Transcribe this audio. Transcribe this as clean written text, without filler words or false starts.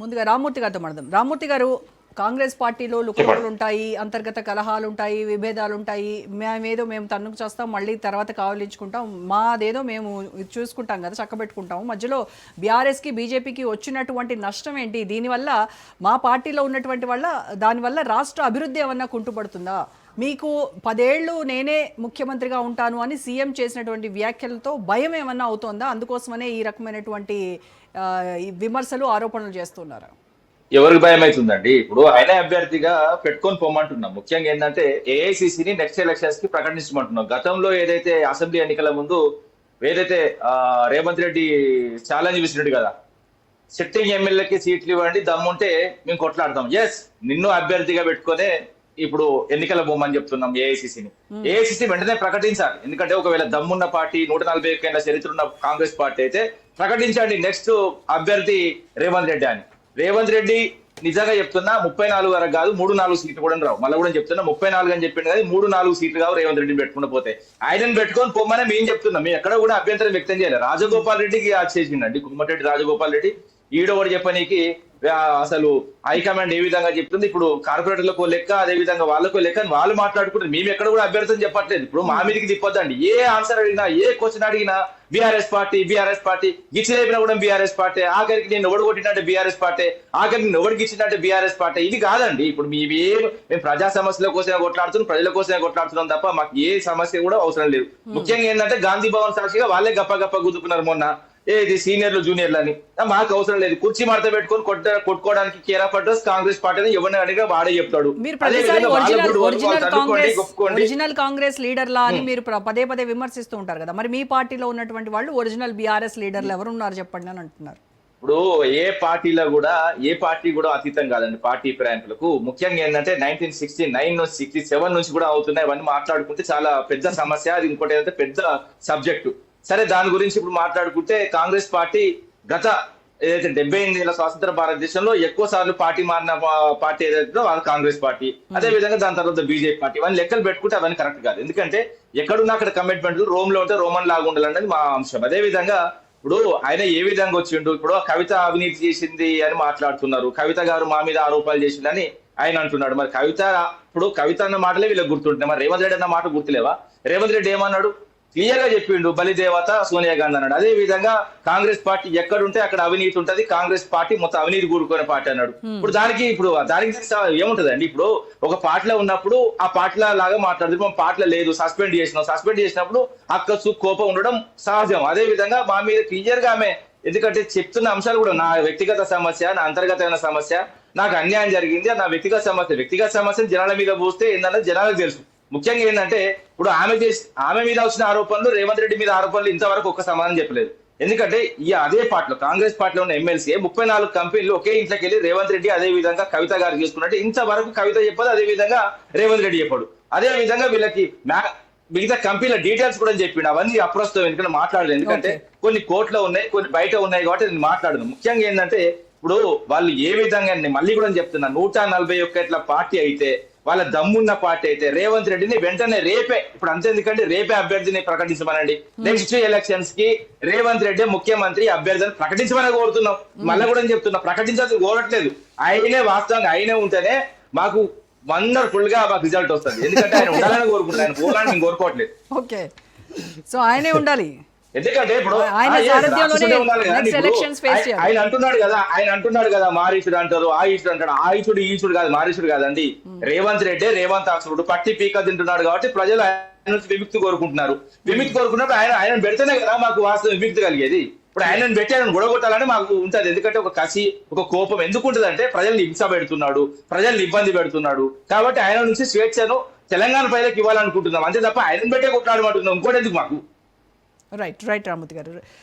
ముందుగా రామ్మూర్తి గారితో మాట్లాడదాం. రామ్మూర్తి గారు, కాంగ్రెస్ పార్టీలో లుకలుకలు ఉంటాయి, అంతర్గత కలహాలు ఉంటాయి, విభేదాలు ఉంటాయి. మేము తన్నుకు చేస్తాం, మళ్ళీ తర్వాత కావలించుకుంటాం, మాదేదో మేము చూసుకుంటాం కదా, చక్కబెట్టుకుంటాము. మధ్యలో బీఆర్ఎస్కి బీజేపీకి వచ్చినటువంటి నష్టం ఏంటి? దీనివల్ల మా పార్టీలో ఉన్నటువంటి దానివల్ల రాష్ట్ర అభివృద్ధి ఏమన్నా కుంటుపడుతుందా? మీకు 10 ఏళ్ళు నేనే ముఖ్యమంత్రిగా ఉంటాను అని సీఎం చేసినటువంటి వ్యాఖ్యలతో భయం ఏమన్నా అవుతోందా? అందుకోసమనే ఈ రకమైనటువంటి విమర్శలు, ఆరోపణలు చేస్తున్నారు. ఎవరికి భయం అవుతుందండి? ఇప్పుడు ఆయన అభ్యర్థిగా పెట్టుకొని పోమంటున్నాం. ముఖ్యంగా ఏంటంటే ఏఐసిసిని నెక్స్ట్ ఎలక్షన్స్ కి ప్రకటించమంటున్నాం. గతంలో ఏదైతే అసెంబ్లీ ఎన్నికల ముందు ఏదైతే రేవంత్ రెడ్డి ఛాలెంజ్ విసిరాడు కదా, సిట్టింగ్ ఎమ్మెల్యేకి సీట్లు ఇవ్వండి, దమ్ముంటే మేము కొట్లాడతాం. ఎస్, నిన్ను అభ్యర్థిగా పెట్టుకునే ఇప్పుడు ఎన్నికల పోమని చెప్తున్నాం ఏఐసిసిని. ఏఐసిసి వెంటనే ప్రకటించాలి. ఎందుకంటే ఒకవేళ దమ్మున్న పార్టీ, 140 ఏళ్ల చరిత్ర ఉన్న కాంగ్రెస్ పార్టీ అయితే ప్రకటించండి నెక్స్ట్ అభ్యర్థి రేవంత్ రెడ్డి అని. రేవంత్ రెడ్డి నిజంగా చెప్తున్నా 34 వరకు కాదు, 3-4 సీట్లు కూడా రావు. మళ్ళీ కూడా చెప్తున్నా 34 అని చెప్పింది కానీ 3-4 సీట్లు కావు రేవంత్ రెడ్డిని పెట్టుకుని పోతే. ఆయనను పెట్టుకొని పోమని మేము చెప్తున్నాం. మేము ఎక్కడ కూడా అభ్యంతరం వ్యక్తం చేయలేదు. రాజగోపాల్ రెడ్డికి చేసిండండి, కుమ్మటిరెడ్డి రాజగోపాల్ రెడ్డి. ఈడో కూడా చెప్పనీకి అసలు హైకమాండ్ ఏ విధంగా చెప్తుంది, ఇప్పుడు కార్పొరేటర్లకు లెక్క, అదే విధంగా వాళ్ళకు లెక్క అని వాళ్ళు మాట్లాడుకుంటారు. మేము ఎక్కడ కూడా అభ్యర్థం చెప్పట్లేదు. ఇప్పుడు మా మీదకి తిప్పొద్దండి. ఏ ఆన్సర్ అడిగినా, ఏ క్వశ్చన్ అడిగినా బీఆర్ఎస్ పార్టీ గిచ్చి లేపినా కూడా బీఆర్ఎస్ పార్టీ, ఆఖరికి నేను ఎవడు కొట్టినట్టే బీఆర్ఎస్ పార్టీ, ఆఖరికి నేను ఎవడు గిచ్చినట్టే బీఆర్ఎస్ పార్టీ. ఇది కాదండి. ఇప్పుడు మేము ప్రజా సమస్యల కోసమే కొట్లాడుతున్నాం, ప్రజల కోసమే కొట్లాడుతున్నాం తప్ప మాకు ఏ సమస్య కూడా అవసరం లేదు. ముఖ్యంగా ఏంటంటే గాంధీ భవన్ సాక్షిగా వాళ్ళే గప్ప గుద్దుకున్నారు మొన్న, ఏది సీనియర్లు జూనియర్లు అని. మాకు అవసరం లేదు. కుర్చీ మడత పెట్టుకొని కొట్టుకోవడానికి care of address Congress party ఎవరిని అడిగా వాడే చెప్తాడు. ఒరిజినల్ కాంగ్రెస్ లీడర్లా అని మీరు పదే విమర్శిస్తూ ఉంటారు కదా, మరి మీ పార్టీలో ఉన్నటువంటి వాళ్ళు ఒరిజినల్ బీఆర్ఎస్ లీడర్లు ఎవరున్నారు చెప్పండి అని అంటున్నారు. ఇప్పుడు ఏ పార్టీలో కూడా ఏ పార్టీ కూడా అతీతం కాదండి పార్టీ ఫిరాయింపులకు. ముఖ్యంగా ఏంటంటే 1969 67 నుంచి కూడా అవుతున్నాయి. అవన్నీ మాట్లాడుకుంటే చాలా పెద్ద సమస్య. అది ఇంకోటి ఏంటంటే పెద్ద సబ్జెక్టు. సరే, దాని గురించి ఇప్పుడు మాట్లాడుకుంటే కాంగ్రెస్ పార్టీ గత ఏదైతే 78 ఏళ్ల స్వాతంత్ర భారతదేశంలో ఎక్కువ సార్లు పార్టీ మారిన పార్టీ ఏదైతే అది కాంగ్రెస్ పార్టీ. అదే విధంగా దాని తర్వాత బీజేపీ పార్టీ. ఇవన్నీ లెక్కలు పెట్టుకుంటే అవన్నీ కరెక్ట్ కాదు. ఎందుకంటే ఎక్కడున్నా అక్కడ కమిట్మెంట్లు రోమ్ లో ఉంటే రోమన్ లాగా ఉండాలన్నది మా అంశం. అదే విధంగా ఇప్పుడు ఆయన ఏ విధంగా వచ్చిండు, ఇప్పుడు కవిత అవినీతి చేసింది అని మాట్లాడుతున్నారు. కవిత గారు మా మీద ఆరోపణలు చేసిందని ఆయన అంటున్నాడు. మరి కవిత అన్న మాటలే వీళ్ళకి గుర్తుంటాయి. మరి రేవంత్ రెడ్డి అన్న మాట గుర్తులేవా? రేవంత్ రెడ్డి ఏమన్నాడు? క్లియర్ గా చెప్పిండు, బలిదేవత సోనియా గాంధీ అన్నాడు. అదే విధంగా కాంగ్రెస్ పార్టీ ఎక్కడుంటే అక్కడ అవినీతి ఉంటది, కాంగ్రెస్ పార్టీ మొత్తం అవినీతి కూడుకునే పార్టీ అన్నాడు. ఇప్పుడు దానికి ఏముంటదండి? ఇప్పుడు ఒక పార్టీలో ఉన్నప్పుడు ఆ పార్టీల లాగా మాట్లాడుతుంది. మా పార్టీలో లేదు, సస్పెండ్ చేసినప్పుడు అక్కసు కోపం ఉండడం సహజం. అదే విధంగా మా మీద క్లియర్ గా ఆమె, ఎందుకంటే చెప్తున్న అంశాలు కూడా నా వ్యక్తిగత సమస్య, నా అంతర్గతమైన సమస్య, నాకు అన్యాయం జరిగింది, నా వ్యక్తిగత సమస్యను జనాల మీద పోస్తే ఏంటంటే జనాలకు తెలుసు. ముఖ్యంగా ఏంటంటే ఇప్పుడు ఆమె మీద వచ్చిన ఆరోపణలు, రేవంత్ రెడ్డి మీద ఆరోపణలు ఇంతవరకు ఒక్క సమాధానం చెప్పలేదు. ఎందుకంటే అదే పార్టీలో కాంగ్రెస్ పార్టీలో ఉన్న ఎమ్మెల్సీ 34 కంపెనీలు ఒకే ఇంట్లోకి వెళ్ళి రేవంత్ రెడ్డి అదే విధంగా కవిత గారు చేసుకున్నట్టు ఇంతవరకు కవిత చెప్పదు, అదే విధంగా రేవంత్ రెడ్డి చెప్పాడు. అదే విధంగా వీళ్ళకి మిగతా కంపెనీల డీటెయిల్స్ కూడా చెప్పిండు. అవన్నీ అప్రస్తుతం, ఎందుకంటే మాట్లాడలేదు. ఎందుకంటే కొన్ని కోర్టులో ఉన్నాయి, కొన్ని బయట ఉన్నాయి కాబట్టి నేను మాట్లాడను. ముఖ్యంగా ఏంటంటే ఇప్పుడు వాళ్ళు ఏ విధంగా, మళ్ళీ కూడా చెప్తున్నా, 141 పార్టీ అయితే, వాళ్ళ దమ్మున్న పార్టీ అయితే రేవంత్ రెడ్డిని వెంటనే రేపే, ఇప్పుడు అంతేందుకంటే రేపే అభ్యర్థిని ప్రకటించమనండి. నెక్స్ట్ ఎలక్షన్స్ కి రేవంత్ రెడ్డి ముఖ్యమంత్రి అభ్యర్థిని ప్రకటించమని కోరుతున్నాం. మళ్ళీ కూడా చెప్తున్నా, ప్రకటించాల్సి కోరట్లేదు. ఆయనే వాస్తవంగా ఆయనే ఉంటేనే మాకు వండర్ఫుల్ గా మాకు రిజల్ట్ వస్తుంది. ఎందుకంటే ఆయన ఉండాలని కోరుకుంటున్నాను, ఆయన పోవాలని నేను కోరుకోవట్లేదు. ఓకే, సో ఆయనే ఉండాలి. ఎందుకంటే ఇప్పుడు ఆయన అంటున్నాడు కదా మారీషుడు అంటారు, ఈచుడు అంటాడు. ఈచుడు కాదు, మారీషుడు కాదండి. రేవంత్ రెడ్డి రేవంతాసురుడు పట్టి పీక తింటున్నాడు కాబట్టి ప్రజలు ఆయన నుంచి విముక్తి కోరుకుంటున్నారు. విముక్తి కోరుకున్నప్పుడు ఆయన పెడితేనే కదా మాకు వాస్తవం విముక్తి కలిగేది. ఇప్పుడు ఆయనను పెట్టి ఆయన గొడగొట్టాలని మాకు ఉంటది. ఎందుకంటే ఒక కసి, ఒక కోపం ఎందుకు ఉంటది అంటే ప్రజల్ని హింస పెడుతున్నాడు, ప్రజల్ని ఇబ్బంది పెడుతున్నాడు. కాబట్టి ఆయన నుంచి స్వేచ్ఛను తెలంగాణ ప్రజలకు ఇవ్వాలనుకుంటున్నాం. అంతే తప్ప ఆయనను పెట్టే కొట్లాడమంటున్నాం. ఇంకోటి ఎందుకు మాకు? రైట్ రామ్మూర్తి గారు.